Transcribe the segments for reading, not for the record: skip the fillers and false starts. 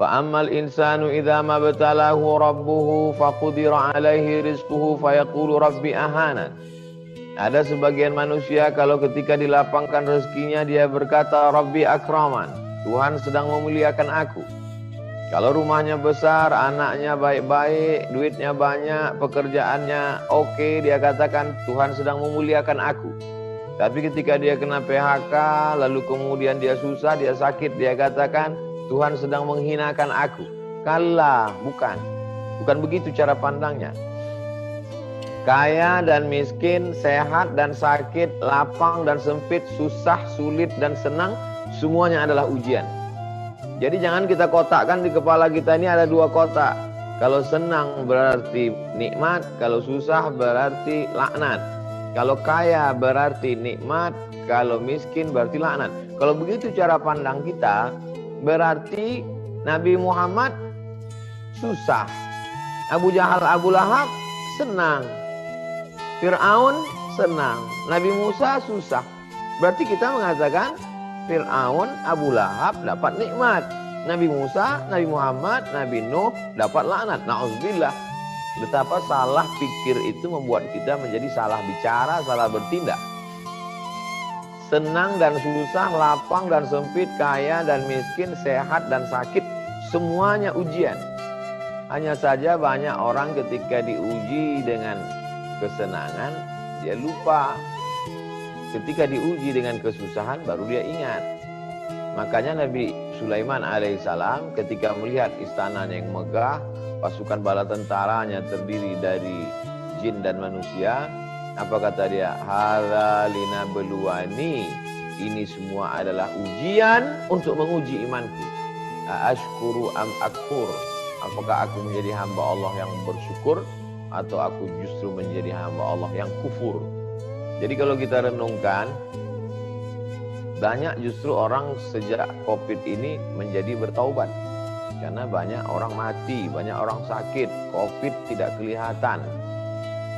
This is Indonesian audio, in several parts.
Fa'ammal insanu idza mabtalahu rabbuhu faqudira alaihi rizquhu fayaqulu rabbi ahanan. Ada sebagian manusia kalau ketika dilapangkan rezekinya dia berkata Rabbi akraman, Tuhan sedang memuliakan aku. Kalau rumahnya besar, anaknya baik-baik, duitnya banyak, pekerjaannya oke, dia katakan Tuhan sedang memuliakan aku. Tapi ketika dia kena PHK, lalu kemudian dia susah, dia sakit, dia katakan Tuhan sedang menghinakan aku. Kalla, bukan. Bukan begitu cara pandangnya. Kaya dan miskin, sehat dan sakit, lapang dan sempit, susah, sulit dan senang, semuanya adalah ujian. Jadi jangan kita kotakkan di kepala kita ini ada dua kotak. Kalau senang berarti nikmat, kalau susah berarti laknat. Kalau kaya berarti nikmat, kalau miskin berarti laknat. Kalau begitu cara pandang kita, berarti Nabi Muhammad susah, Abu Jahal, Abu Lahab senang, Fir'aun senang, Nabi Musa susah. Berarti kita mengatakan Fir'aun, Abu Lahab dapat nikmat, Nabi Musa, Nabi Muhammad, Nabi Nuh dapat laknat. Na'udzubillah. Betapa salah pikir itu membuat kita menjadi salah bicara, salah bertindak. Senang dan susah, lapang dan sempit, kaya dan miskin, sehat dan sakit, semuanya ujian. Hanya saja banyak orang ketika diuji dengan kesenangan, dia lupa. Ketika diuji dengan kesusahan, baru dia ingat. Makanya Nabi Sulaiman alaihissalam ketika melihat istananya yang megah, pasukan bala tentaranya terdiri dari jin dan manusia, apa kata dia? Hadza linabluwani. Ini semua adalah ujian untuk menguji imanku. Ashkuru am akfur. Apakah aku menjadi hamba Allah yang bersyukur atau aku justru menjadi hamba Allah yang kufur? Jadi kalau kita renungkan, banyak justru orang sejak Covid ini menjadi bertaubat. Karena banyak orang mati, banyak orang sakit. Covid tidak kelihatan,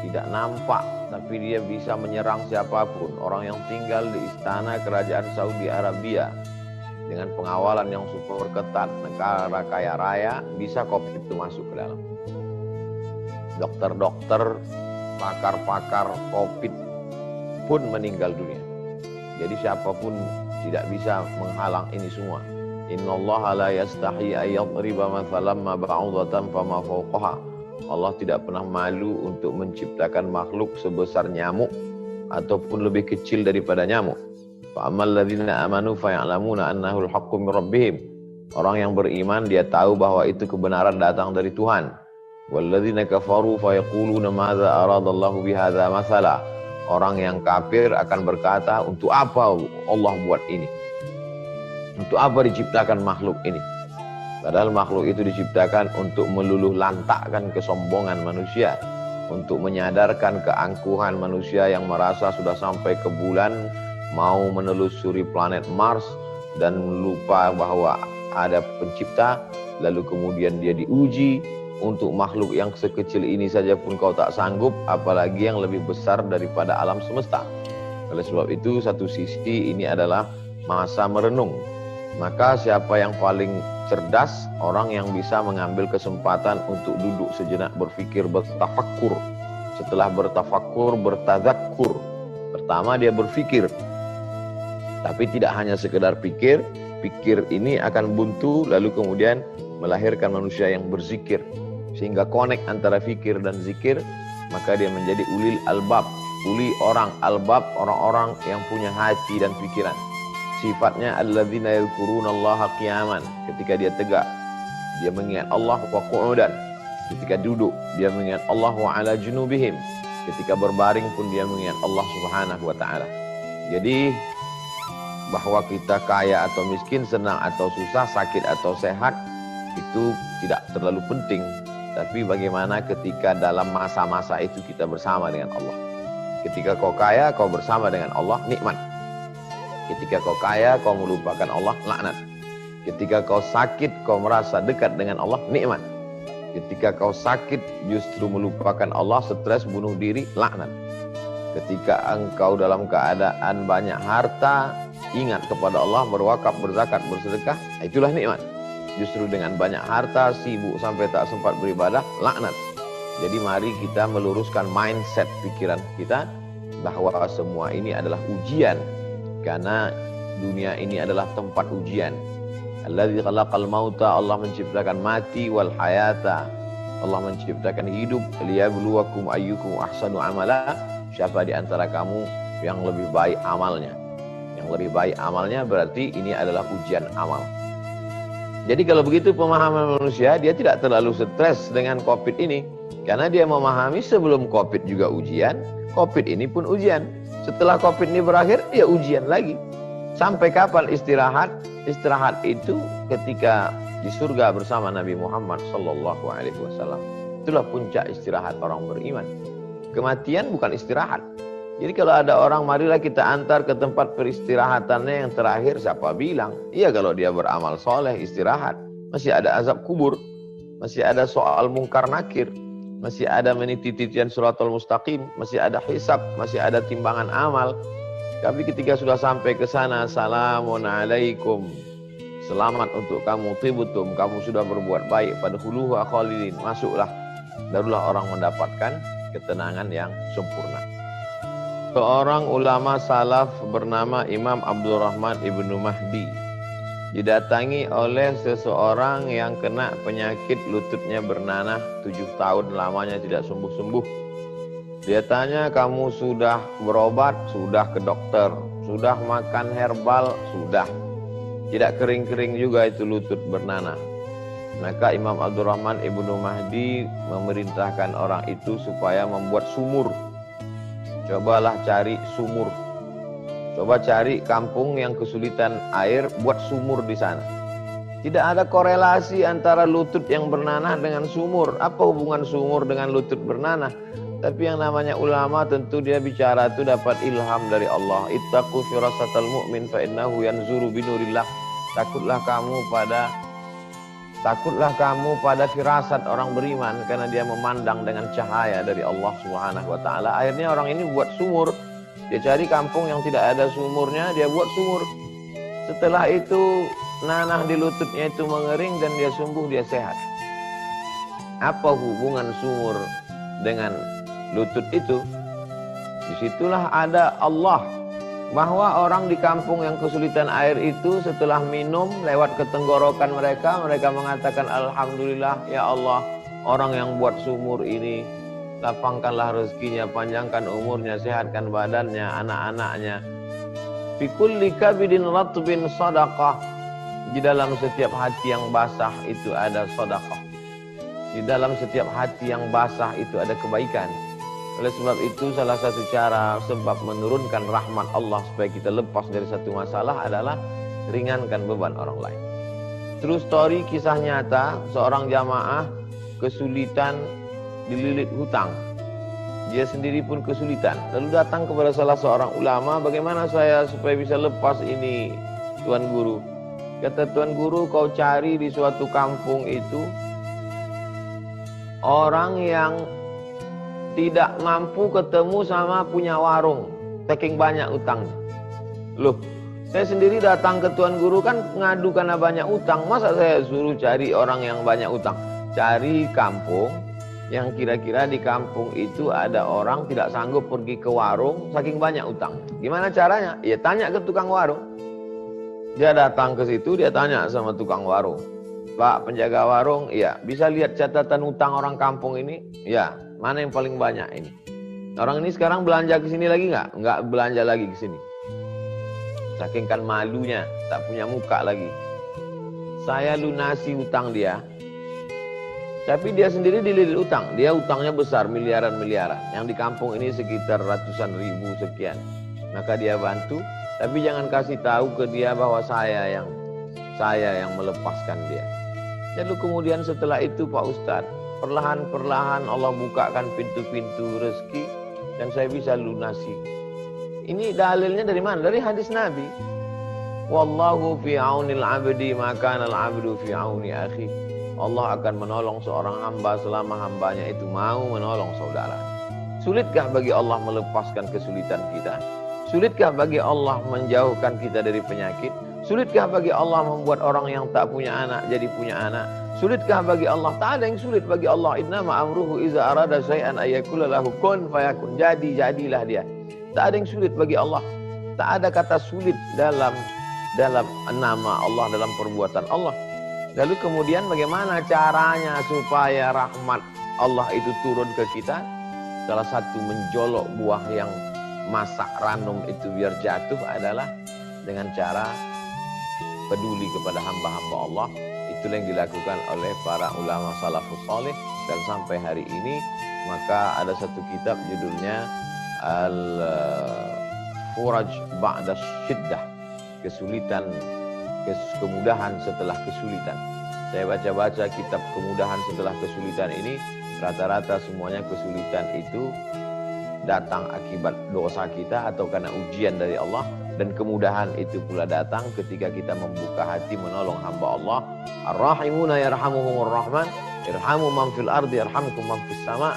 tidak nampak, tapi dia bisa menyerang siapapun. Orang yang tinggal di istana kerajaan Saudi Arabia dengan pengawalan yang super ketat, negara kaya raya, bisa Covid itu masuk ke dalam. Dokter-dokter, pakar-pakar Covid pun meninggal dunia. Jadi siapapun tidak bisa menghalang ini semua. Innallaha la yastahi ayyadriba mathalan ma ba'udatan fama fawqaha. Allah tidak pernah malu untuk menciptakan makhluk sebesar nyamuk ataupun lebih kecil daripada nyamuk. Fa'amal ladzina amanu faya'lamuna annahu al-haqqu min rabbihim. Orang yang beriman dia tahu bahwa itu kebenaran datang dari Tuhan. Walladzina kafaru fayaquluna madza aradallahu bihadza mathala. Orang yang kafir akan berkata, untuk apa Allah buat ini? Untuk apa diciptakan makhluk ini? Padahal makhluk itu diciptakan untuk meluluh lantakkan kesombongan manusia, untuk menyadarkan keangkuhan manusia yang merasa sudah sampai ke bulan, mau menelusuri planet Mars dan lupa bahwa ada pencipta, lalu kemudian dia diuji. Untuk makhluk yang sekecil ini saja pun kau tak sanggup, apalagi yang lebih besar daripada alam semesta. Oleh sebab itu, satu sisi ini adalah masa merenung. Maka siapa yang paling cerdas? Orang yang bisa mengambil kesempatan untuk duduk sejenak berfikir, bertafakkur. Setelah bertafakkur, bertazakkur. Pertama dia berfikir. Tapi tidak hanya sekedar pikir. Pikir ini akan buntu, lalu kemudian melahirkan manusia yang berzikir. Sehingga connect antara fikir dan zikir, maka dia menjadi ulil albab. Uli orang albab, orang-orang yang punya hati dan pikiran. Sifatnya alladzina yadhkurunallaha qiyaman. Ketika dia tegak, dia mengingat Allah wa qu'udan. Ketika duduk, dia mengingat Allah wa ala junubihim. Ketika berbaring pun dia mengingat Allah Subhanahu wa taala. Jadi bahwa kita kaya atau miskin, senang atau susah, sakit atau sehat, itu tidak terlalu penting. Tapi bagaimana ketika dalam masa-masa itu kita bersama dengan Allah. Ketika kau kaya, kau bersama dengan Allah, nikmat. Ketika kau kaya, kau melupakan Allah, laknat. Ketika kau sakit, kau merasa dekat dengan Allah, nikmat. Ketika kau sakit, justru melupakan Allah, stres, bunuh diri, laknat. Ketika engkau dalam keadaan banyak harta, ingat kepada Allah, berwakaf, berzakat, bersedekah, itulah nikmat. Justru dengan banyak harta, sibuk sampai tak sempat beribadah, laknat. Jadi mari kita meluruskan mindset pikiran kita bahwa semua ini adalah ujian. Karena dunia ini adalah tempat ujian. Alladzi khalaqal mauta, Allah menciptakan mati, wal hayata, Allah menciptakan hidup, liyabluwakum ayyukum ahsanu amala. Siapa di antara kamu yang lebih baik amalnya? Yang lebih baik amalnya berarti ini adalah ujian amal. Jadi kalau begitu pemahaman manusia, dia tidak terlalu stres dengan COVID ini. Karena dia memahami sebelum COVID juga ujian, COVID ini pun ujian. Setelah COVID ini berakhir, ya ujian lagi. Sampai kapan istirahat? Istirahat itu ketika di surga bersama Nabi Muhammad SAW. Itulah puncak istirahat orang beriman. Kematian bukan istirahat. Jadi kalau ada orang, marilah kita antar ke tempat peristirahatannya yang terakhir, siapa bilang? Iya, kalau dia beramal soleh, istirahat. Masih ada azab kubur, masih ada soal mungkar nakir, masih ada meniti-titian suratul mustaqim, masih ada hisab, masih ada timbangan amal. Tapi ketika sudah sampai ke sana, salamun alaikum, selamat untuk kamu, tibutum, kamu sudah berbuat baik, fadkhuluha khalidin, masuklah. Barulah orang mendapatkan ketenangan yang sempurna. Seorang ulama salaf bernama Imam Abdurrahman Ibnu Mahdi didatangi oleh seseorang yang kena penyakit lututnya bernanah 7 tahun lamanya tidak sembuh-sembuh. Dia tanya, kamu sudah berobat? Sudah ke dokter. Sudah makan herbal? Sudah. Tidak kering-kering juga itu lutut bernanah. Maka Imam Abdurrahman Ibnu Mahdi memerintahkan orang itu supaya membuat sumur. Cobalah cari sumur. Coba cari kampung yang kesulitan air, buat sumur di sana. Tidak ada korelasi antara lutut yang bernanah dengan sumur. Apa hubungan sumur dengan lutut bernanah? Tapi yang namanya ulama tentu dia bicara itu dapat ilham dari Allah. Ittaqu firasatal mu'min fa innahu yanzuru binurillah. Takutlah kamu pada firasat orang beriman, karena dia memandang dengan cahaya dari Allah Subhanahu wa taala. Akhirnya orang ini buat sumur. Dia cari kampung yang tidak ada sumurnya, dia buat sumur. Setelah itu nanah di lututnya itu mengering dan dia sembuh, dia sehat. Apa hubungan sumur dengan lutut itu? Disitulah ada Allah. Bahwa orang di kampung yang kesulitan air itu setelah minum lewat ke tenggorokan mereka mengatakan, alhamdulillah ya Allah, orang yang buat sumur ini, lapangkanlah rezekinya, panjangkan umurnya, sehatkan badannya, anak-anaknya. Fi kulli kabidin ratbin sadaqah. Di dalam setiap hati yang basah itu ada sedekah. Di dalam setiap hati yang basah itu ada kebaikan. Oleh sebab itu salah satu cara sebab menurunkan rahmat Allah supaya kita lepas dari satu masalah adalah ringankan beban orang lain. True story, kisah nyata, seorang jamaah kesulitan dililit hutang. Dia sendiri pun kesulitan. Lalu datang kepada salah seorang ulama, bagaimana saya supaya bisa lepas ini, Tuan Guru? Kata Tuan Guru, kau cari di suatu kampung itu orang yang tidak mampu ketemu sama punya warung, saking banyak utangnya. Loh, saya sendiri datang ke Tuan Guru kan ngadu karena banyak utang. Masa saya suruh cari orang yang banyak utang? Cari kampung yang kira-kira di kampung itu ada orang tidak sanggup pergi ke warung saking banyak utang. Gimana caranya? Ya tanya ke tukang warung. Dia datang ke situ, dia tanya sama tukang warung. Pak penjaga warung, iya, bisa lihat catatan utang orang kampung ini? Ya. Mana yang paling banyak ini? Orang ini sekarang belanja ke sini lagi nggak? Nggak belanja lagi ke sini. Saking kan malunya, tak punya muka lagi. Saya lunasi utang dia. Tapi dia sendiri dililit utang. Dia utangnya besar, miliaran-miliaran. Yang di kampung ini sekitar ratusan ribu sekian. Maka dia bantu, tapi jangan kasih tahu ke dia bahwa saya yang melepaskan dia. Lalu kemudian setelah itu Pak Ustadz, perlahan-perlahan Allah bukakan pintu-pintu rezeki dan saya bisa lunasi. Ini dalilnya dari mana? Dari hadis Nabi. Wallahu fi aunil abdi maka al abdu fi auni akhi. Allah akan menolong seorang hamba selama hambanya itu mau menolong saudara. Sulitkah bagi Allah melepaskan kesulitan kita? Sulitkah bagi Allah menjauhkan kita dari penyakit? Sulitkah bagi Allah membuat orang yang tak punya anak jadi punya anak? Sulitkah bagi Allah? Tak ada yang sulit bagi Allah. Innama amruhu iza arada syai'an ayyakula lahu kun fayakun. Jadilah dia. Tak ada yang sulit bagi Allah. Tak ada kata sulit dalam nama Allah, dalam perbuatan Allah. Lalu kemudian bagaimana caranya supaya rahmat Allah itu turun ke kita? Salah satu menjolok buah yang masak ranum itu biar jatuh adalah dengan cara peduli kepada hamba-hamba Allah. Itulah yang dilakukan oleh para ulama salafus salih dan sampai hari ini. Maka ada satu kitab judulnya Al-Furaj Ba'da Syiddah, kemudahan setelah kesulitan. Saya baca-baca kitab kemudahan setelah kesulitan ini, rata-rata semuanya kesulitan itu datang akibat dosa kita atau karena ujian dari Allah, dan kemudahan itu pula datang ketika kita membuka hati menolong hamba Allah. Ar-Rahimuna yarhamuhumur Rahman, irhamu man fil ardi yarhamkum man fis sama.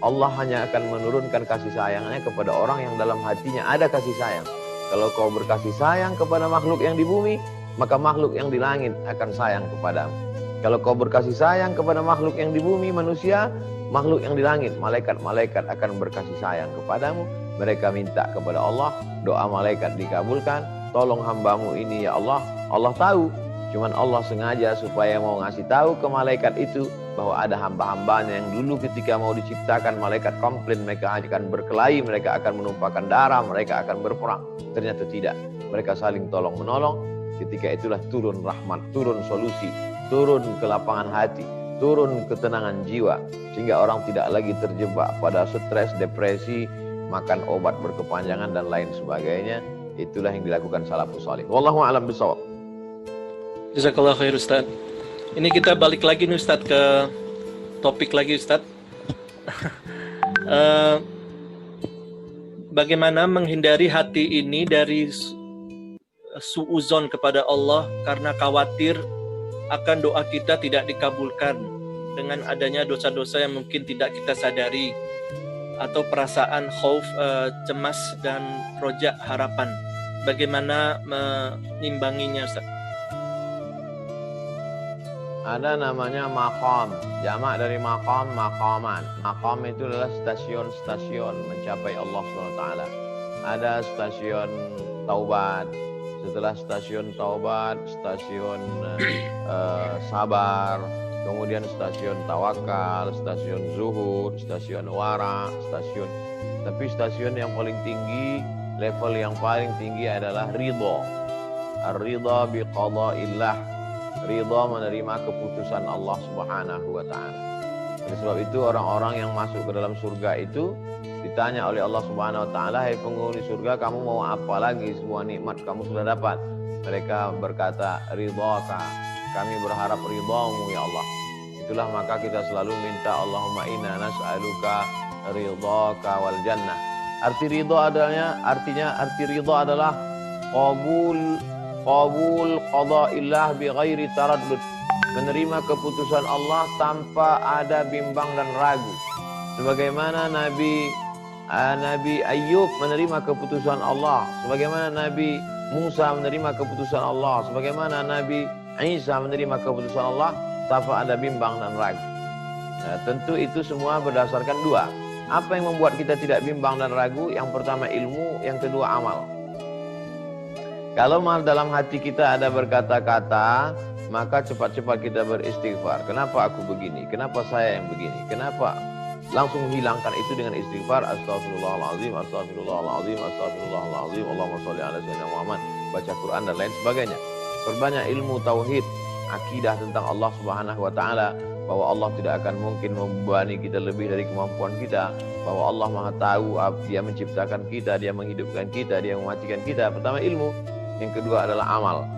Allah hanya akan menurunkan kasih sayangnya kepada orang yang dalam hatinya ada kasih sayang. Kalau kau berkasih sayang kepada makhluk yang di bumi, maka makhluk yang di langit akan sayang kepadamu. Kalau kau berkasih sayang kepada makhluk yang di bumi, manusia, makhluk yang di langit, malaikat-malaikat akan berkasih sayang kepadamu. Mereka minta kepada Allah, doa malaikat dikabulkan. Tolong hambamu ini ya Allah. Allah tahu, cuman Allah sengaja supaya mau ngasih tahu ke malaikat itu bahwa ada hamba-hambanya yang dulu ketika mau diciptakan malaikat komplain, mereka akan berkelahi, mereka akan menumpahkan darah, mereka akan berperang. Ternyata tidak, mereka saling tolong menolong. Ketika itulah turun rahmat, turun solusi, turun ke lapangan hati, turun ketenangan jiwa, sehingga orang tidak lagi terjebak pada stres, depresi, makan obat berkepanjangan dan lain sebagainya. Itulah yang dilakukan salafus salih. Wallahu a'lam bishawab. Jazakallah khair Ustaz. Ini kita balik lagi nih Ustaz ke topik lagi Ustaz. Bagaimana menghindari hati ini dari suuzon kepada Allah karena khawatir akan doa kita tidak dikabulkan dengan adanya dosa-dosa yang mungkin tidak kita sadari, atau perasaan khauf, cemas dan roja, harapan. Bagaimana menimbanginya Ustaz? Ada namanya maqam, jamak dari maqam, maqaman. Maqam itu adalah stasiun-stasiun mencapai Allah SWT. Ada stasiun taubat, setelah stasiun taubat, stasiun sabar, kemudian stasiun tawakal, stasiun zuhud, stasiun wara, tapi stasiun yang paling tinggi, level yang paling tinggi adalah ridha. Ar-ridha biqada'illah. Ridha menerima keputusan Allah Subhanahu wa taala. Oleh sebab itu orang-orang yang masuk ke dalam surga itu ditanya oleh Allah Subhanahu wa taala, "Hai penghuni surga, kamu mau apa lagi? Semua nikmat kamu sudah dapat." Mereka berkata, "Ridhaka." Kami berharap ridhamu ya Allah. Itulah maka kita selalu minta, Allahumma inna nas'aluka ridhaka wal jannah. Arti ridha adalah qabul qada'illah bi ghairi taraddud. Menerima keputusan Allah tanpa ada bimbang dan ragu. Sebagaimana Nabi Ayub menerima keputusan Allah, sebagaimana Nabi Musa menerima keputusan Allah, sebagaimana Nabi Isa menerima keputusan Allah tanpa ada bimbang dan ragu. Nah, tentu itu semua berdasarkan dua. Apa yang membuat kita tidak bimbang dan ragu? Yang pertama ilmu, yang kedua amal. Kalau dalam hati kita ada berkata-kata, maka cepat-cepat kita beristighfar. Kenapa aku begini? Kenapa saya yang begini? Kenapa? Langsung hilangkan itu dengan istighfar. Astaghfirullahaladzim, astaghfirullahaladzim, astaghfirullahaladzim. Allahumma sholli ala sayyidina Muhammad. Baca Quran dan lain sebagainya. Perbanyak ilmu tauhid, akidah tentang Allah Subhanahu wa taala, bahwa Allah tidak akan mungkin membebani kita lebih dari kemampuan kita, bahwa Allah Maha tahu, Dia menciptakan kita, Dia menghidupkan kita, Dia mematikan kita. Pertama ilmu, yang kedua adalah amal.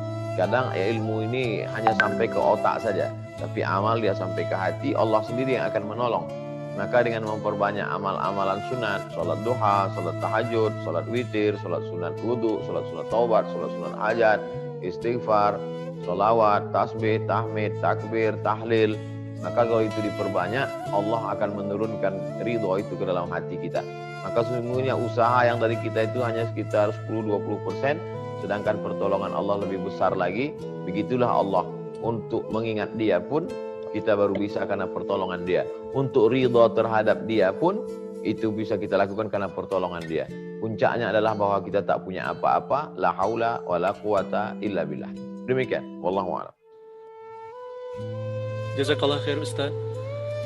Kadang ilmu ini hanya sampai ke otak saja, tapi amal dia sampai ke hati, Allah sendiri yang akan menolong. Maka dengan memperbanyak amal-amalan sunat, sholat duha, sholat tahajud, sholat witir, sholat sunat wudu, sholat sunat taubat, sholat sunat hajat, istighfar, sholawat, tasbih, tahmid, takbir, tahlil, maka kalau itu diperbanyak, Allah akan menurunkan ridho itu ke dalam hati kita. Maka sesungguhnya usaha yang dari kita itu hanya sekitar 10-20%, sedangkan pertolongan Allah lebih besar lagi. Begitulah Allah. Untuk mengingat dia pun kita baru bisa karena pertolongan dia. Untuk ridho terhadap dia pun itu bisa kita lakukan karena pertolongan dia. Puncaknya adalah bahwa kita tak punya apa-apa, la haula wala quwata illa billah. Demikian, wallahu a'lam. Jazakallah khair Ustaz.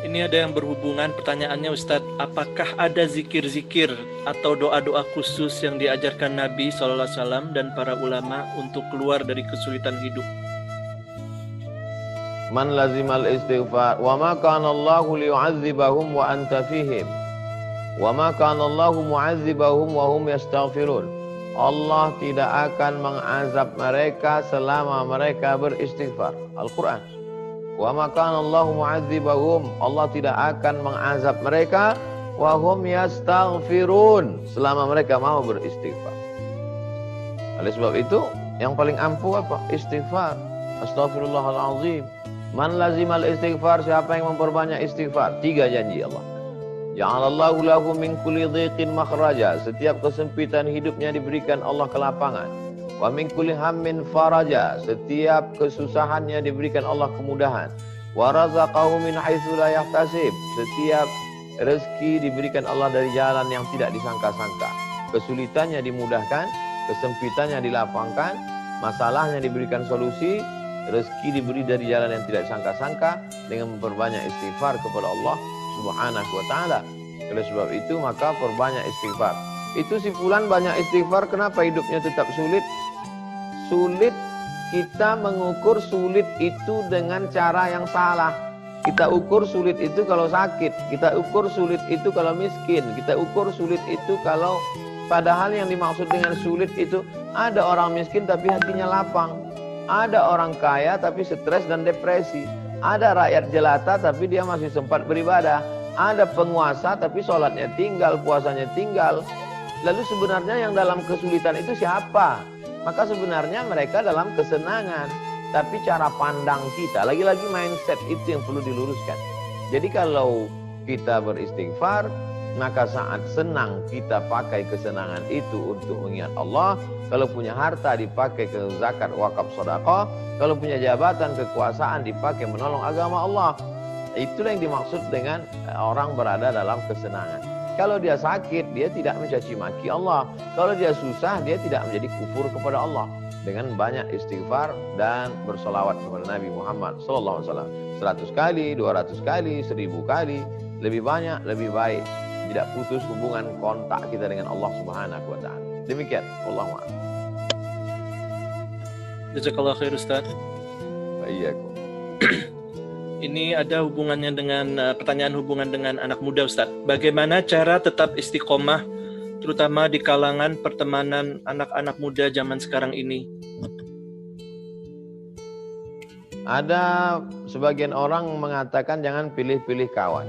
Ini ada yang berhubungan pertanyaannya Ustaz, apakah ada zikir-zikir atau doa-doa khusus yang diajarkan Nabi SAW dan para ulama untuk keluar dari kesulitan hidup? Man lazimal istighfar wa ma kana Allahu liyu'adzibahum wa anta fihim wa ma kana Allahu mu'adzibahum wa hum yastaghfirun. Allah tidak akan mengazab mereka selama mereka beristighfar. Al-Quran. Wa ma kana Allahu mu'adzibahum, Allah tidak akan mengazab mereka wa hum yastaghfirun, selama mereka mau beristighfar. Oleh sebab itu yang paling ampuh apa? Istighfar. Astaghfirullahalazim. Man lazimal istighfar, siapa yang memperbanyak istighfar, 3 janji Allah. Ja'alallahu lahu min kulli dhiqin makhraja, setiap kesempitan hidupnya diberikan Allah kelapangan. Wa min kulli hammin faraja, setiap kesusahannya diberikan Allah kemudahan. Wa razaqahu min haitsu la yahtasib, setiap rezeki diberikan Allah dari jalan yang tidak disangka-sangka. Kesulitannya dimudahkan, kesempitannya dilapangkan, masalahnya diberikan solusi, rezeki diberi dari jalan yang tidak disangka-sangka dengan memperbanyak istighfar kepada Allah Subhanahu wa ta'ala. Oleh sebab itu maka perbanyak istighfar. Itu si fulan banyak istighfar, kenapa hidupnya tetap sulit? Sulit, kita mengukur sulit itu dengan cara yang salah. Kita ukur sulit itu kalau sakit, kita ukur sulit itu kalau miskin, kita ukur sulit itu kalau, padahal yang dimaksud dengan sulit itu ada orang miskin tapi hatinya lapang, ada orang kaya tapi stres dan depresi, ada rakyat jelata tapi dia masih sempat beribadah, ada penguasa tapi sholatnya tinggal, puasanya tinggal. Lalu sebenarnya yang dalam kesulitan itu siapa? Maka sebenarnya mereka dalam kesenangan. Tapi cara pandang kita, lagi-lagi mindset itu yang perlu diluruskan. Jadi kalau kita beristighfar, maka saat senang kita pakai kesenangan itu untuk mengingat Allah. Kalau punya harta dipakai ke zakat, wakaf, sedekah. Kalau punya jabatan, kekuasaan dipakai menolong agama Allah. Itulah yang dimaksud dengan orang berada dalam kesenangan. Kalau dia sakit, dia tidak mencaci maki Allah. Kalau dia susah, dia tidak menjadi kufur kepada Allah. Dengan banyak istighfar dan bersolawat kepada Nabi Muhammad SAW. 100 kali, 200 kali, 1000 kali. Lebih banyak, lebih baik. Tidak putus hubungan kontak kita dengan Allah Subhanahu wa ta'ala. Demikian. Wallahu a'lam. Jazakallah khair Ustaz. Wa'iyyakum. Ini ada hubungannya dengan pertanyaan hubungan dengan anak muda Ustaz. Bagaimana cara tetap istiqomah terutama di kalangan pertemanan anak-anak muda zaman sekarang ini? Ada sebagian orang mengatakan jangan pilih-pilih kawan.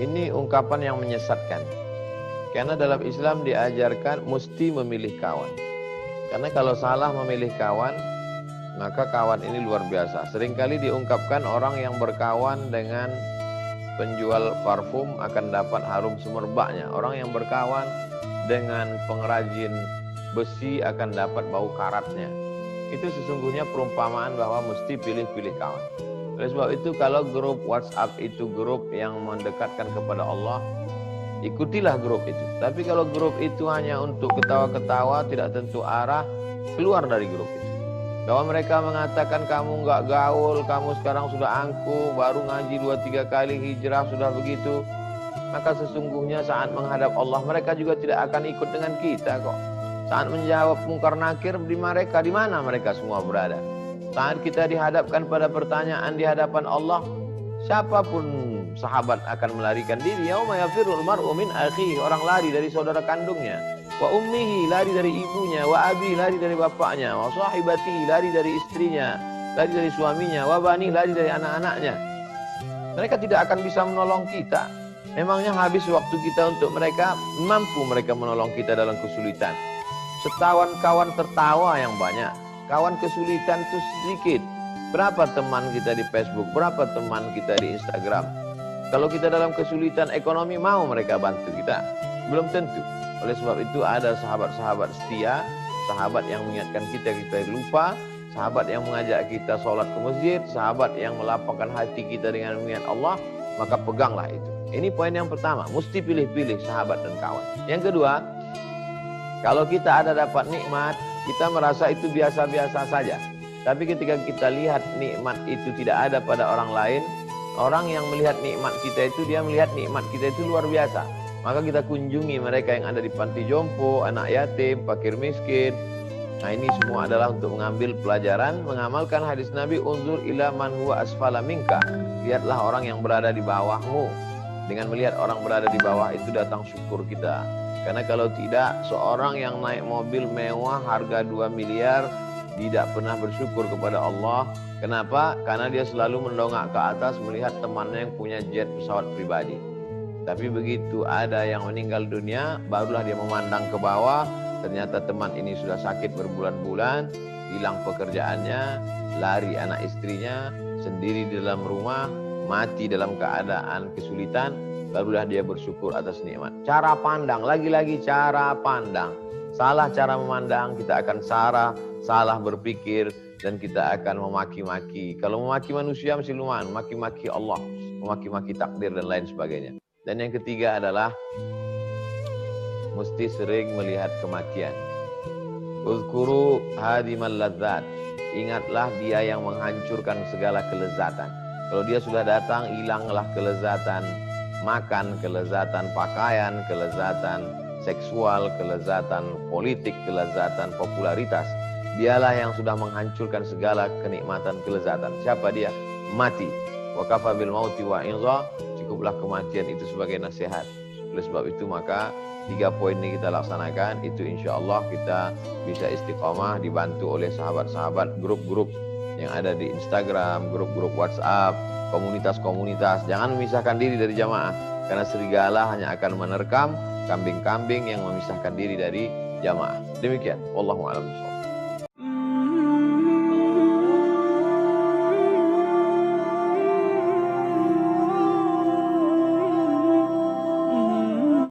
Ini ungkapan yang menyesatkan. Karena dalam Islam diajarkan mesti memilih kawan. Karena kalau salah memilih kawan, maka kawan ini luar biasa. Seringkali diungkapkan orang yang berkawan dengan penjual parfum akan dapat harum semerbaknya. Orang yang berkawan dengan pengrajin besi akan dapat bau karatnya. Itu sesungguhnya perumpamaan bahwa mesti pilih-pilih kawan. Oleh sebab itu kalau grup WhatsApp itu grup yang mendekatkan kepada Allah, ikutilah grup itu. Tapi kalau grup itu hanya untuk ketawa-ketawa, tidak tentu arah, keluar dari grup itu. Bahwa mereka mengatakan kamu nggak gaul, kamu sekarang sudah angkuh, baru ngaji 2-3 kali, hijrah sudah begitu. Maka sesungguhnya saat menghadap Allah mereka juga tidak akan ikut dengan kita kok. Saat menjawab mungkar nakir di mereka, di mana mereka semua berada? Saat kita dihadapkan pada pertanyaan di hadapan Allah, siapapun sahabat akan melarikan diri. Yauma yafirrul mar'u min akhihi, orang lari dari saudara kandungnya. wa ummihi, lari dari ibunya, wa abi, lari dari bapaknya, wa sahibatihi, lari dari istrinya, lari dari suaminya, wa bani, lari dari anak-anaknya. Mereka tidak akan bisa menolong kita. Memangnya habis waktu kita untuk mereka? Mampu mereka menolong kita dalam kesulitan. Setawan kawan tertawa yang banyak, kawan kesulitan itu sedikit. Berapa teman kita di Facebook, berapa teman kita di Instagram? Kalau kita dalam kesulitan ekonomi, mau mereka bantu kita? Belum tentu. Oleh sebab itu ada sahabat-sahabat setia, sahabat yang mengingatkan kita lupa, sahabat yang mengajak kita sholat ke masjid, sahabat yang melapangkan hati kita dengan mengingat Allah, maka peganglah itu. Ini poin yang pertama, mesti pilih-pilih sahabat dan kawan. Yang kedua, kalau kita ada dapat nikmat, kita merasa itu biasa-biasa saja. Tapi ketika kita lihat nikmat itu tidak ada pada orang lain, orang yang melihat nikmat kita itu, dia melihat nikmat kita itu luar biasa. Maka kita kunjungi mereka yang ada di panti jompo, anak yatim, fakir miskin. Nah, ini semua adalah untuk mengambil pelajaran, mengamalkan hadis Nabi, unzur ila man huwa asfala minka. Lihatlah orang yang berada di bawahmu. Dengan melihat orang berada di bawah itu datang syukur kita. Karena kalau tidak, seorang yang naik mobil mewah harga 2 miliar tidak pernah bersyukur kepada Allah. Kenapa? Karena dia selalu mendongak ke atas melihat temannya yang punya jet pesawat pribadi. Tapi begitu ada yang meninggal dunia, barulah dia memandang ke bawah. Ternyata teman ini sudah sakit berbulan-bulan, hilang pekerjaannya, lari anak istrinya, sendiri di dalam rumah, mati dalam keadaan kesulitan, barulah dia bersyukur atas nikmat. Cara pandang, lagi-lagi cara pandang. Salah cara memandang, kita akan salah berpikir, dan kita akan memaki-maki. Kalau memaki manusia mesti lumayan, maki-maki Allah, memaki-maki takdir dan lain sebagainya. Dan yang ketiga adalah mesti sering melihat kematian. Uzkuru hadimal ladzat. Ingatlah dia yang menghancurkan segala kelezatan. Kalau dia sudah datang, hilanglah kelezatan makan, kelezatan pakaian, kelezatan seksual, kelezatan politik, kelezatan popularitas. Dialah yang sudah menghancurkan segala kenikmatan kelezatan. Siapa dia? Mati. Wa kafa bil mauti wa inza. Cukuplah kematian itu sebagai nasihat. Oleh sebab itu maka 3 poin ini kita laksanakan, itu insya Allah kita bisa istiqomah, dibantu oleh sahabat-sahabat, grup-grup yang ada di Instagram, grup-grup WhatsApp, komunitas-komunitas. Jangan memisahkan diri dari jamaah, karena serigala hanya akan menerkam kambing-kambing yang memisahkan diri dari jamaah. Demikian, wallahu a'lam bishawab.